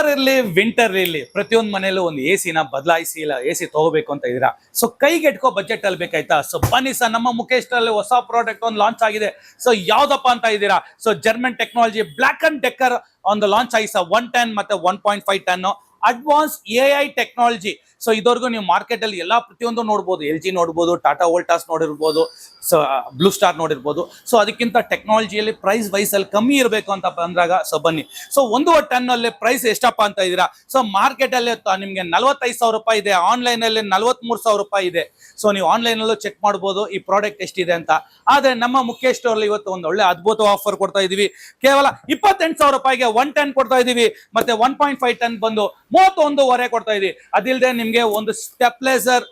Summer ಇರಲಿ winter ಇರಲಿ ಪ್ರತಿಯೊಂದು ಮನೆಯಲ್ಲೂ ಒಂದು ಎ ಸಿನ ಬದಲಾಯಿಸಿ ಇಲ್ಲ ಎ ಸಿ ತಗೋಬೇಕು ಅಂತ ಇದ್ದೀರಾ. ಸೊ ಕೈಗೆಟ್ಕೋ ಬಜೆಟ್ ಅಲ್ಲಿ ಬೇಕಾಯ್ತಾ? ಸೊ ಬನ್ನಿ ಸರ್, ನಮ್ಮ ಮುಖೇಶ್ ಅಲ್ಲಿ ಹೊಸ ಪ್ರಾಡಕ್ಟ್ ಒಂದು ಲಾಂಚ್ ಆಗಿದೆ. ಸೊ ಯಾವ್ದಪ್ಪ ಅಂತ ಇದ್ದೀರಾ? So German technology block and decker ಒಂದು ಲಾಂಚ್ ಆಗಿ ಸರ್ 110 ಮತ್ತೆ 1.5 ton advance AI technology. So ಇದುವರೆಗೂ ನೀವು ಮಾರ್ಕೆಟ್ ಅಲ್ಲಿ ಎಲ್ಲಾ ಪ್ರತಿಯೊಂದು ನೋಡ್ಬೋದು, LG ನೋಡ್ಬೋದು, ಟಾಟಾ ವೋಲ್ಟಾಸ್ ನೋಡಿರ್ಬೋದು, ಸೊ ಬ್ಲೂ ಸ್ಟಾರ್ ನೋಡಿರ್ಬೋದು. ಸೊ ಅದಕ್ಕಿಂತ ಟೆಕ್ನಾಲಜಿಯಲ್ಲಿ ಪ್ರೈಸ್ ವೈಸ್ ಅಲ್ಲಿ ಕಮ್ಮಿ ಇರಬೇಕು ಅಂತ ಬಂದಾಗ ಸೊ ಬನ್ನಿ. ಸೊ 1 ಟನ್ ಅಲ್ಲಿ ಪ್ರೈಸ್ ಎಷ್ಟಪ್ಪ ಅಂತ ಇದ್ದೀರಾ? ಸೊ ಮಾರ್ಕೆಟ್ ಅಲ್ಲಿ ನಿಮ್ಗೆ 45,000 ರೂಪಾಯಿ ಇದೆ, ಆನ್ಲೈನ್ ಅಲ್ಲಿ 43,000 ರೂಪಾಯಿ ಇದೆ. ಸೊ ನೀವು ಆನ್ಲೈನ್ ಅಲ್ಲೂ ಚೆಕ್ ಮಾಡ್ಬೋದು ಈ ಪ್ರಾಡಕ್ಟ್ ಎಷ್ಟಿದೆ ಅಂತ. ಆದ್ರೆ ನಮ್ಮ ಮುಖೇಶ್ ಸ್ಟೋರ್ ಅಲ್ಲಿ ಇವತ್ತು ಒಂದು ಒಳ್ಳೆ ಅದ್ಭುತ ಆಫರ್ ಕೊಡ್ತಾ ಇದೀವಿ. ಕೇವಲ 28,000 ರೂಪಾಯಿಗೆ 110 ಕೊಡ್ತಾ ಇದೀವಿ. ಮತ್ತೆ 1.5 ಟನ್ ಬಂದು 31,500 ಕೊಡ್ತಾ ಇದೀವಿ. ಅದಿಲ್ಲದೆ ನಿಮ್ಗೆ ಒಂದು ಸ್ಟೆಪ್ಲೈಸರ್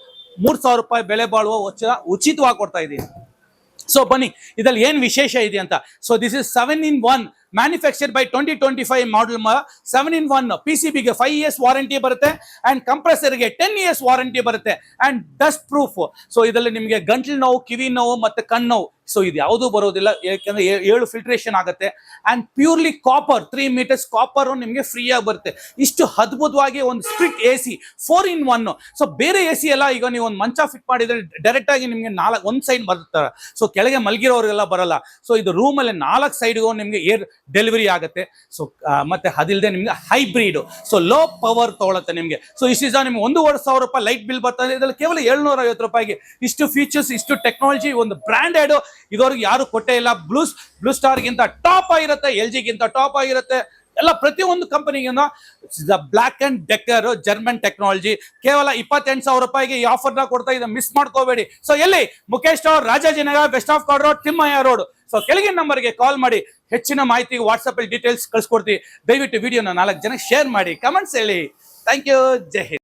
3,000 ರೂಪಾಯಿ ಬೆಲೆ ಬಾಳುವ ಉಚಿತವಾಗಿ ಕೊಡ್ತಾ ಇದೀವಿ. ಸೊ ಬನ್ನಿ, ಇದ್ರಲ್ಲಿ ಏನ್ ವಿಶೇಷ ಇದೆ ಅಂತ. So this is 7-in-1 manufactured by 2025 model 7-in-1 PCB ಗೆ 5 years ವಾರಂಟಿ ಬರುತ್ತೆ ಅಂಡ್ ಕಂಪ್ರೆಸರ್ ಗೆ 10 years ವಾರಂಟಿ ಬರುತ್ತೆ ಅಂಡ್ ಡಸ್ಟ್ ಪ್ರೂಫ್. ಸೊ ಇದರಲ್ಲಿ ನಿಮಗೆ ಗಂಟ್ಲು ನೋವು, ಕಿವಿ ನೋವು ಮತ್ತೆ ಕಣ್ಣು ನೋವು ಸೊ ಇದು ಯಾವುದು ಬರೋದಿಲ್ಲ, ಯಾಕಂದ್ರೆ 7 ಫಿಲ್ಟ್ರೇಷನ್ ಆಗುತ್ತೆ and purely copper 3 meters copper ನಿಮಗೆ ಫ್ರೀ ಆಗಿ ಬರುತ್ತೆ. ಇಷ್ಟು ಅದ್ಭುತವಾಗಿ ಒಂದು ಸ್ಪ್ಲಿಟ್ AC 4-in-1. ಸೊ ಬೇರೆ AC ಎಲ್ಲ ಈಗ ನೀವು ಒಂದು ಮಂಚ ಫಿಟ್ ಮಾಡಿದ್ರೆ ಡೈರೆಕ್ಟ್ ಆಗಿ ನಿಮಗೆ ಒಂದ್ ಸೈಡ್ ಬರ್ತಾರೆ. ಸೊ ಕೆಳಗೆ ಮಲಗಿರೋರಿಗೆಲ್ಲ ಬರಲ್ಲ. ಸೊ ಇದು ರೂಮ್ ಅಲ್ಲಿ 4 ಸೈಡ್ಗೂ ನಿಮಗೆ ಏರ್ ಡೆಲಿವರಿ ಆಗುತ್ತೆ. ಸೊ ಮತ್ತೆ ಅದಿಲ್ಲದೆ ನಿಮ್ಗೆ ಹೈಬ್ರಿಡ್, ಸೊ ಲೋ ಪವರ್ ತಗೊಳುತ್ತೆ ನಿಮ್ಗೆ. ಸೊ ಇಷ್ಟು ನಿಮ್ಗೆ 1,500 ರೂಪಾಯಿ ಲೈಟ್ ಬಿಲ್ ಬರ್ತದೆ. ಇದ್ರಲ್ಲಿ ಕೇವಲ 750 ರೂಪಾಯಿಗೆ ಇಷ್ಟು ಫೀಚರ್ಸ್, ಇಷ್ಟು ಟೆಕ್ನಾಲಜಿ, ಒಂದು ಬ್ರಾಂಡೆಡ್ ಇದುವರೆಗೂ ಯಾರು ಕೊಟ್ಟೇ ಇಲ್ಲ. ಬ್ಲೂ ಸ್ಟಾರ್ ಗಿಂತ ಟಾಪ್ ಆಗಿರುತ್ತೆ, LG ಗಿಂತ ಟಾಪ್ ಆಗಿರುತ್ತೆ, ಎಲ್ಲ ಪ್ರತಿಯೊಂದು ಕಂಪನಿಗಿಂತ Black and Decker German technology ಕೇವಲ 28,000 ರೂಪಾಯಿಗೆ ಈ ಆಫರ್ ನ ಕೊಡ್ತಾ ಇದೆ. ಮಿಸ್ ಮಾಡ್ಕೋಬೇಡಿ. ಸೊ ಎಲ್ಲಿ? Mukesh store, Rajajinagar, west of chord road, Thimmaiah road. So ಕೆಳಗಿನ ನಂಬರ್ಗೆ ಕಾಲ್ ಮಾಡಿ ಹೆಚ್ಚಿನ ಮಾಹಿತಿಗೆ ವಾಟ್ಸ್ಆಪ್ ಅಲ್ಲಿ ಡೀಟೇಲ್ಸ್ ಕಳ್ಸಿಕೊಡ್ತೀವಿ. ದಯವಿಟ್ಟು ವಿಡಿಯೋನ 4 ಜನಕ್ಕೆ ಶೇರ್ ಮಾಡಿ, ಕಮೆಂಟ್ಸ್ ಹೇಳಿ. Thank you. ಜೈ ಹಿಂದ್.